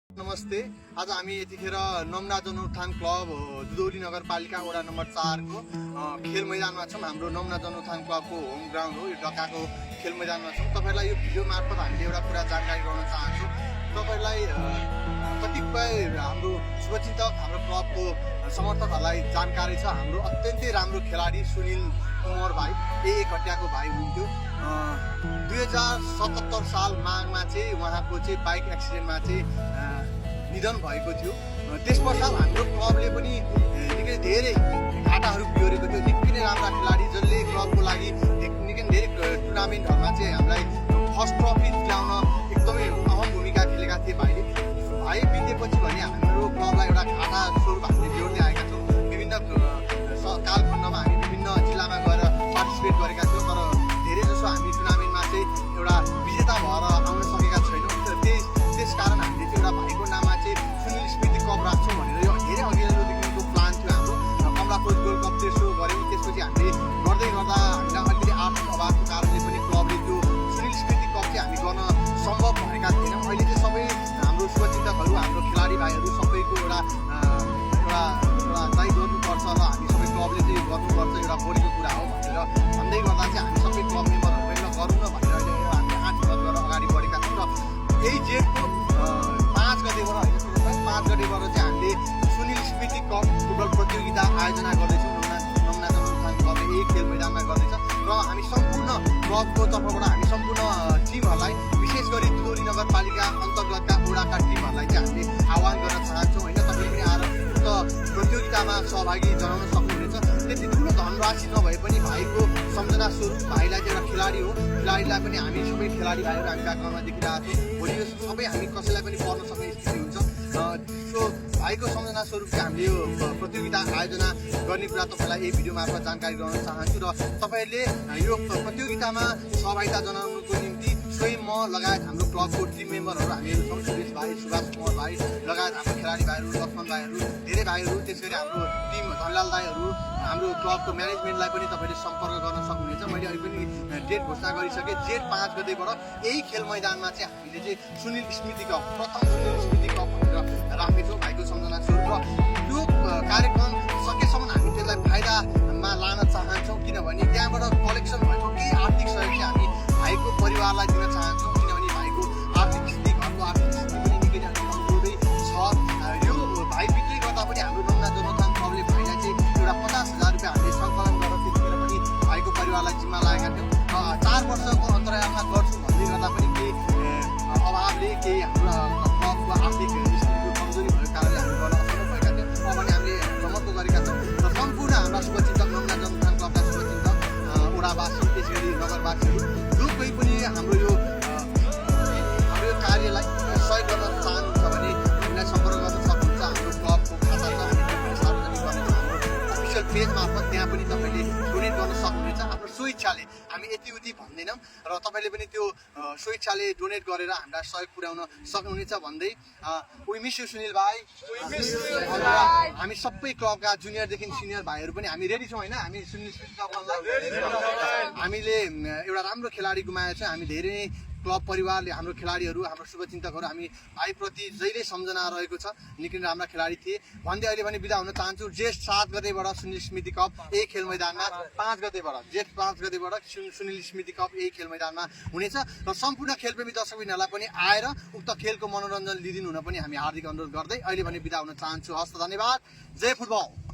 नमस्ते। आज हामी यतिखेर नमना जनउत्थान क्लब दुधौली नगरपालिका वडा नम्बर 4 को खेल मैदानमा छौँ। हाम्रो नमना जनउत्थान क्लबको होम ग्राउन्ड हो, यो ढकाको खेल मैदानमा छौँ। तपाईँलाई यो भिडियो मार्फत हामीले एउटा कुरा जानकारी गराउन चाहन्छौँ। तपाईँलाई कतिपय हाम्रो शुभचिन्तक, हाम्रो क्लबको समर्थकहरूलाई जानकारी छ। हाम्रो अत्यन्तै राम्रो खेलाडी सुनिल कुमार भाइ खटियाको भाइ हुनुहुन्थ्यो। 2077 साल माघमा चाहिँ उहाँको चाहिँ बाइक एक्सिडेन्टमा चाहिँ निधन भएको थियो। त्यस पश्चात हाम्रो क्लबले पनि निकै धेरै घाटाहरू बिहोरेको थियो। निकै नै राम्रा खेलाडी जसले क्लबको लागि निकै धेरै टुर्नामेन्टहरूमा चाहिँ हामीलाई फर्स्ट ट्रफी दिलाउन एकदमै अहम भूमिका खेलेका थिए भाइले। भाइ बितेपछि भने हाम्रो क्लबलाई एउटा घाटा स्वरूप हामीले बिहोर्दै आएका छौँ। विभिन्न कालखण्डमा हामी विभिन्न जिल्लामा गएर पार्टिसिपेट गरेका थियौँ, तर धेरै जसो हामी टुर्नामेन्टमा चाहिँ एउटा विजेता भएर आउन सकेका छैनौँ। त्यस कारण हामीले चाहिँ एउटा भाइको नाममा चाहिँ सुनिल स्मृति कप राख्छौँ भनेर यो धेरै अघिल्लोदेखिको प्लान थियो हाम्रो। कमलाकोट गोल्ड कप तेस्रो गऱ्यौँ, त्यसपछि हामीले गर्दै गर्दा हामीलाई अलिकति आर्थिक अभावको कारणले पनि क्लबले त्यो सुनिल स्मृति कप चाहिँ हामी गर्न सम्भव भएका थिएनौँ। अहिले चाहिँ सबै हाम्रो शुभचिन्तकहरू, हाम्रो खेलाडी भाइहरू सबैको एउटा चाहिँ गर्नुपर्छ र हामी सबै क्लबले चाहिँ गर्नुपर्छ, एउटा बोलीको कुरा हो भनेर भन्दै गर्दा चाहिँ हामी सबै क्लब मेम्बरहरू पनि गरौँ न भनेर अहिले हामीले आँट गरेर अगाडि बढेका छौँ। र यही जेठको 5 गतेबाट चाहिँ हामीले सुनिल स्मृति कप फुटबल प्रतियोगिता आयोजना गर्दैछौँ। नमना जनउत्थान क्लबले यही खेल मैदानमा गर्दैछ र हामी सम्पूर्ण क्लबको तर्फबाट हामी सम्पूर्ण टिमहरूलाई, विशेष गरी दुधौली नगरपालिका अन्तर्गतका वडाका टिमहरूलाई चाहिँ हामीले आह्वान गर्न चाहन्छौँ। होइन, तपाईँले पनि आएर उक्त प्रतियोगितामा सहभागी जनाउन सक्नुहुनेछ। त्यति ठुलो धनराशि नभए पनि भाइको सम्झना स्वरूप भाइलाई चाहिँ एउटा खेलाडी हो, खेलाडीलाई पनि हामी सबै खेलाडी भाइहरू हामी ब्याकग्राउन्डमा देखिरहेको छौँ। भोलि यो सबै हामी कसैलाई पनि पर्न सक्ने स्थिति हुन्छ। सो भाइको सम्झना स्वरूप चाहिँ हामीले यो प्रतियोगिता आयोजना गर्ने कुरा तपाईँलाई यही भिडियो मार्फत जानकारी गराउन चाहन्छु। र तपाईँहरूले यो प्रतियोगितामा सहभागिता जनाउनुको निम्ति स्वयं म लगायत हाम्रो क्लबको टिम मेम्बरहरू हामीहरू छौँ। सुरेश भाइ, सुभाष कुमार भाइ लगायत हाम्रो खेलाडी भाइहरू, लक्ष्मण भाइहरू, धेरै भाइहरू, त्यसै गरी हाम्रो टिम धनलाल दाईहरू, हाम्रो क्लबको म्यानेजमेन्टलाई पनि तपाईँले सम्पर्क गर्न सक्नुहुनेछ। मैले अहिले पनि डेट घोषणा गरिसकेँ। जेठ 5 गतेबाट यही खेल मैदानमा चाहिँ हामीले चाहिँ सुनिल स्मृति कप, प्रथम सुनिल स्मृति कप भनेर राख्नेछौँ भाइको सम्झना स्वरूप। र यो कार्यक्रम सकेसम्म हामी त्यसलाई फाइदामा लान चाहन्छौँ, किनभने त्यहाँबाट कलेक्सन भएको केही आर्थिक सहयोग चाहिँ हामी भाइको परिवारलाई दिन चाहन्छौँ। किनभने भाइको आर्थिक स्थिति, घरको आर्थिक स्थिति पनि निकै नै कमजोरै छ। यो भाइ बिक्री गर्दा पनि हाम्रो नमना जनउत्थान क्लबले भाइलाई चाहिँ एउटा 50,000 रुपियाँ हामीले सङ्कलन गरेर त्यतिखेर पनि भाइको परिवारलाई जिम्मा लागेका थियौँ। 4 वर्षको अन्तरालमा गर्छु भन्दै गर्दा पनि केही अभावले, केही हाम्रो क्लबको आर्थिक स्थितिको कमजोरी भएको कारणले हामी गर्न असफल भएका थियौँ। अब भने हामीले जमर्को गरेका छौँ र सम्पूर्ण हाम्रा शुभचिन्तक, नमना जनउत्थान क्लबका शुभचिन्तक, वडावासी, त्यसै गरी नगरवासीहरू जो कोही पनि हाम्रो यो कार्यलाई सहयोग गर्न चाहनुहुन्छ भने हामीलाई सम्पर्क गर्न सक्नुहुन्छ। हाम्रो क्लबको खाता छ, हामी त्यो पनि सार्वजनिक गर्नेछौँ हाम्रो अफिसियल पेज मार्फत। त्यहाँ पनि तपाईँले डोनेट गर्न सक्नुहुनेछ आफ्नो स्वेच्छाले। हामी यति उति भन्दैनौँ र तपाईँले पनि त्यो स्वेच्छाले डोनेट गरेर हामीलाई सहयोग पुर्याउन सक्नुहुनेछ भन्दै वी मिस यु सुनिल भाइ। हामी सबै क्लबका जुनियरदेखि सिनियर भाइहरू पनि हामी रेडी छौँ। होइन, हामी सुनिल हामीले एउटा राम्रो खेलाडी गुमाएको छ। हामी धेरै नै क्लब परिवारले, हाम्रो खेलाडीहरू, हाम्रो शुभचिन्तकहरू, हामी भाइप्रति जहिले सम्झना रहेको छ। निकै राम्रा खेलाडी थिए भन्दै अहिले पनि बिदा हुन चाहन्छु। जेठ 7 गतेबाट सुनिल स्मृति कप यही खेल मैदानमा, जेठ 5 गतेबाट सुनिल स्मृति कप यही खेल मैदानमा हुनेछ र सम्पूर्ण खेलप्रेमी दर्शकबिनहरूलाई पनि आएर उक्त खेलको मनोरञ्जन लिदिनु हुन पनि हामी हार्दिक अनुरोध गर्दै अहिले भने बिदा हुन चाहन्छु। हस्त, धन्यवाद। जय फुटबल।